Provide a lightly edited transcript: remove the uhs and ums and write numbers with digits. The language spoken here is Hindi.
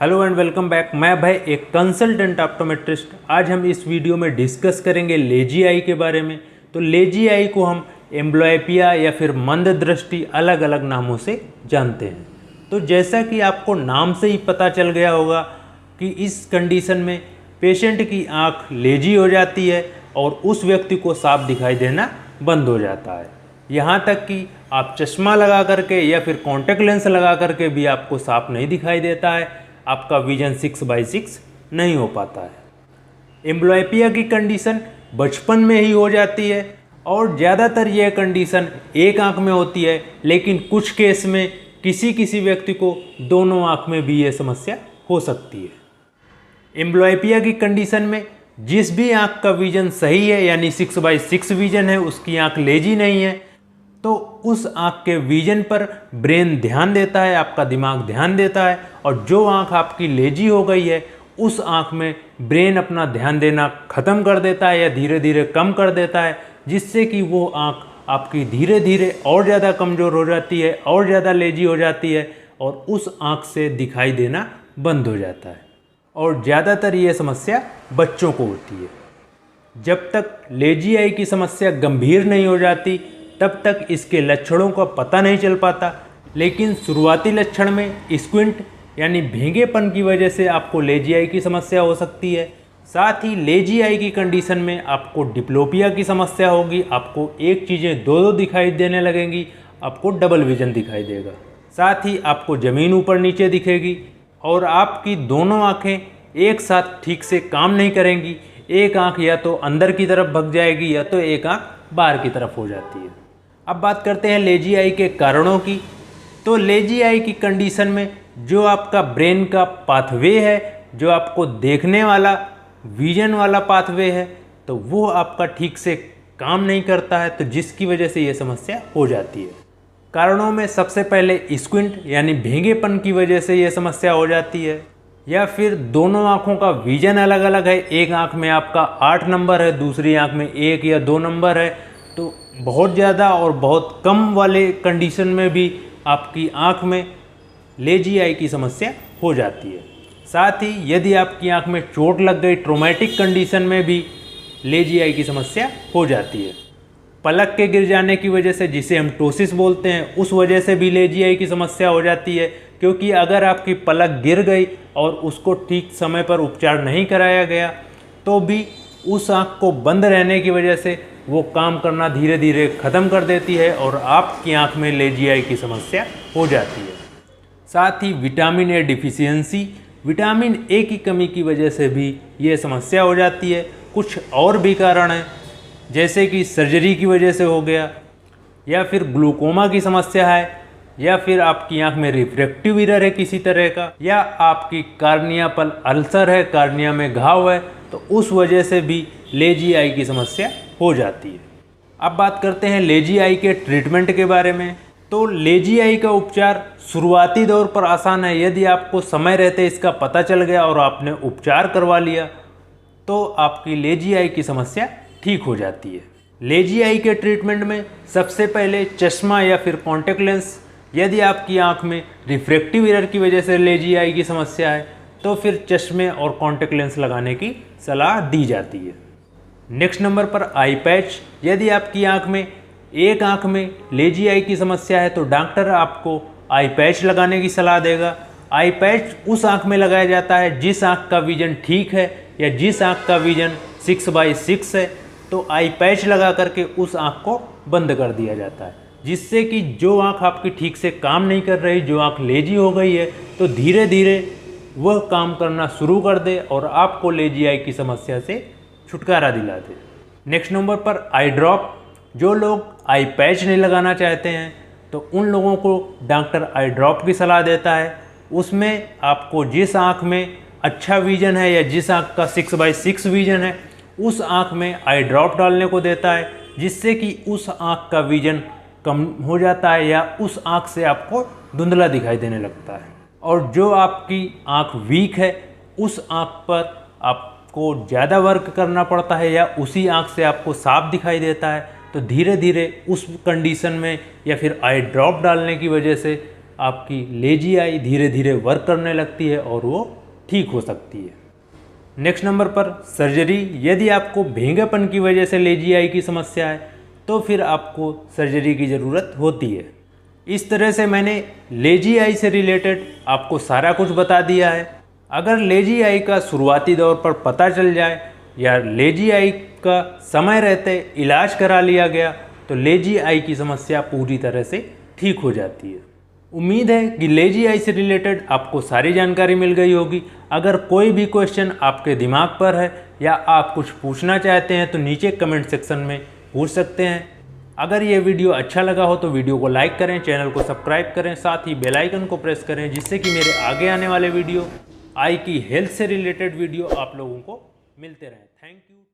Hello and welcome back. मैं भाई एक कंसल्टेंट ऑप्टोमेट्रिस्ट। आज हम इस वीडियो में डिस्कस करेंगे लेजी आई के बारे में। तो लेजी आई को हम एम्ब्लॉयपिया या फिर मंद दृष्टि अलग अलग नामों से जानते हैं। तो जैसा कि आपको नाम से ही पता चल गया होगा कि इस कंडीशन में पेशेंट की आँख लेजी हो जाती है और उस व्यक्ति को साफ दिखाई देना बंद हो जाता है। यहाँ तक कि आप चश्मा लगा करके या फिर कॉन्टैक्ट लेंस लगा करके भी आपको साफ नहीं दिखाई देता है, आपका विजन 6/6 नहीं हो पाता है। एम्ब्लॉयपिया की कंडीशन बचपन में ही हो जाती है और ज़्यादातर यह कंडीशन एक आंख में होती है, लेकिन कुछ केस में किसी व्यक्ति को दोनों आंख में भी ये समस्या हो सकती है। एम्ब्लॉयपिया की कंडीशन में जिस भी आंख का विजन सही है यानी 6/6 विजन है, उसकी आंख लेजी नहीं है, तो उस आँख के विजन पर ब्रेन ध्यान देता है, आपका दिमाग ध्यान देता है। और जो आँख आपकी लेजी हो गई है उस आँख में ब्रेन अपना ध्यान देना ख़त्म कर देता है या धीरे धीरे कम कर देता है, जिससे कि वो आँख आपकी धीरे धीरे और ज़्यादा कमज़ोर हो जाती है और ज़्यादा लेजी हो जाती है और उस आँख से दिखाई देना बंद हो जाता है। और ज़्यादातर ये समस्या बच्चों को होती है। जब तक लेजी आई की समस्या गंभीर नहीं हो जाती तब तक इसके लक्षणों का पता नहीं चल पाता, लेकिन शुरुआती लक्षण में स्क्विंट यानी भींगेपन की वजह से आपको लेजी आई की समस्या हो सकती है। साथ ही लेजी आई की कंडीशन में आपको डिप्लोपिया की समस्या होगी, आपको एक चीज़ें दो दिखाई देने लगेंगी, आपको डबल विजन दिखाई देगा। साथ ही आपको ज़मीन ऊपर नीचे दिखेगी और आपकी दोनों आँखें एक साथ ठीक से काम नहीं करेंगी। एक आँख या तो अंदर की तरफ भग जाएगी या तो एक आँख बाहर की तरफ हो जाती है। अब बात करते हैं लेजी आई के कारणों की। तो लेजी आई की कंडीशन में जो आपका ब्रेन का पाथवे है, जो आपको देखने वाला विजन वाला पाथवे है, तो वो आपका ठीक से काम नहीं करता है, तो जिसकी वजह से ये समस्या हो जाती है। कारणों में सबसे पहले स्क्विंट यानी भींगेपन की वजह से ये समस्या हो जाती है, या फिर दोनों आँखों का विजन अलग अलग है। एक आँख में आपका 8 नंबर है, दूसरी आँख में 1 या 2 नंबर है। तो बहुत ज़्यादा और बहुत कम वाले कंडीशन में भी आपकी आँख में लेजी आई की समस्या हो जाती है। साथ ही यदि आपकी आँख में चोट लग गई, ट्रोमेटिक कंडीशन में भी लेजी आई की समस्या हो जाती है। पलक के गिर जाने की वजह से, जिसे हम टोसिस बोलते हैं, उस वजह से भी लेजी आई की समस्या हो जाती है, क्योंकि अगर आपकी पलक गिर गई और उसको ठीक समय पर उपचार नहीं कराया गया तो भी उस आँख को बंद रहने की वजह से वो काम करना धीरे धीरे ख़त्म कर देती है और आपकी आँख में लेजी आई की समस्या हो जाती है। साथ ही vitamin A deficiency, vitamin A की कमी की वजह से भी ये समस्या हो जाती है। कुछ और भी कारण हैं, जैसे कि सर्जरी की वजह से हो गया, या फिर ग्लूकोमा की समस्या है, या फिर आपकी आँख में रिफ्रैक्टिव एरर है किसी तरह का, या आपकी कार्निया पर अल्सर है, कार्निया में घाव है, तो उस वजह से भी लेजी आई की समस्या हो जाती है। अब बात करते हैं लेजी आई के ट्रीटमेंट के बारे में। तो लेजी आई का उपचार शुरुआती दौर पर आसान है। यदि आपको समय रहते इसका पता चल गया और आपने उपचार करवा लिया तो आपकी लेजी आई की समस्या ठीक हो जाती है। लेजी आई के ट्रीटमेंट में सबसे पहले चश्मा या फिर कॉन्टैक्ट लेंस, यदि आपकी आँख में रिफ्रैक्टिव एरर की वजह से लेजी आई की समस्या है तो फिर चश्मे और कॉन्टैक्ट लेंस लगाने की सलाह दी जाती है। नेक्स्ट नंबर पर आई पैच, यदि आपकी आँख में एक आँख में लेजी आई की समस्या है तो डॉक्टर आपको आई पैच लगाने की सलाह देगा। आई पैच उस आँख में लगाया जाता है जिस आँख का विजन ठीक है या जिस आँख का विजन 6/6 है, तो आई पैच लगा करके उस आँख को बंद कर दिया जाता है, जिससे कि जो आँख आपकी ठीक से काम नहीं कर रही, जो आँख लेजी हो गई है, तो धीरे धीरे वह काम करना शुरू कर दे और आपको लेजी आई की समस्या से छुटकारा दिला दे। नेक्स्ट नंबर पर आई ड्रॉप, जो लोग आई पैच नहीं लगाना चाहते हैं तो उन लोगों को डॉक्टर आई ड्रॉप की सलाह देता है। उसमें आपको जिस आँख में अच्छा विजन है या जिस आँख का 6/6 विजन है उस आँख में आई ड्रॉप डालने को देता है, जिससे कि उस आँख का विजन कम हो जाता है या उस आँख से आपको धुंधला दिखाई देने लगता है। और जो आपकी आँख वीक है उस आँख पर आपको ज़्यादा वर्क करना पड़ता है या उसी आँख से आपको साफ दिखाई देता है, तो धीरे धीरे उस कंडीशन में या फिर आई ड्रॉप डालने की वजह से आपकी लेजी आई धीरे धीरे वर्क करने लगती है और वो ठीक हो सकती है। नेक्स्ट नंबर पर सर्जरी। यदि आपको भेंगेपन की वजह से लेजी आई की समस्या है तो फिर आपको सर्जरी की ज़रूरत होती है। इस तरह से मैंने लेजी आई से रिलेटेड आपको सारा कुछ बता दिया है। अगर लेजी आई का शुरुआती दौर पर पता चल जाए या लेजी आई का समय रहते इलाज करा लिया गया तो लेजी आई की समस्या पूरी तरह से ठीक हो जाती है। उम्मीद है कि लेजी आई से रिलेटेड आपको सारी जानकारी मिल गई होगी। अगर कोई भी क्वेश्चन आपके दिमाग पर है या आप कुछ पूछना चाहते हैं तो नीचे कमेंट सेक्शन में पूछ सकते हैं। अगर ये वीडियो अच्छा लगा हो तो वीडियो को लाइक करें, चैनल को सब्सक्राइब करें, साथ ही बेल आइकन को प्रेस करें जिससे कि मेरे आगे आने वाले वीडियो आई की हेल्थ से रिलेटेड वीडियो आप लोगों को मिलते रहें। Thank you.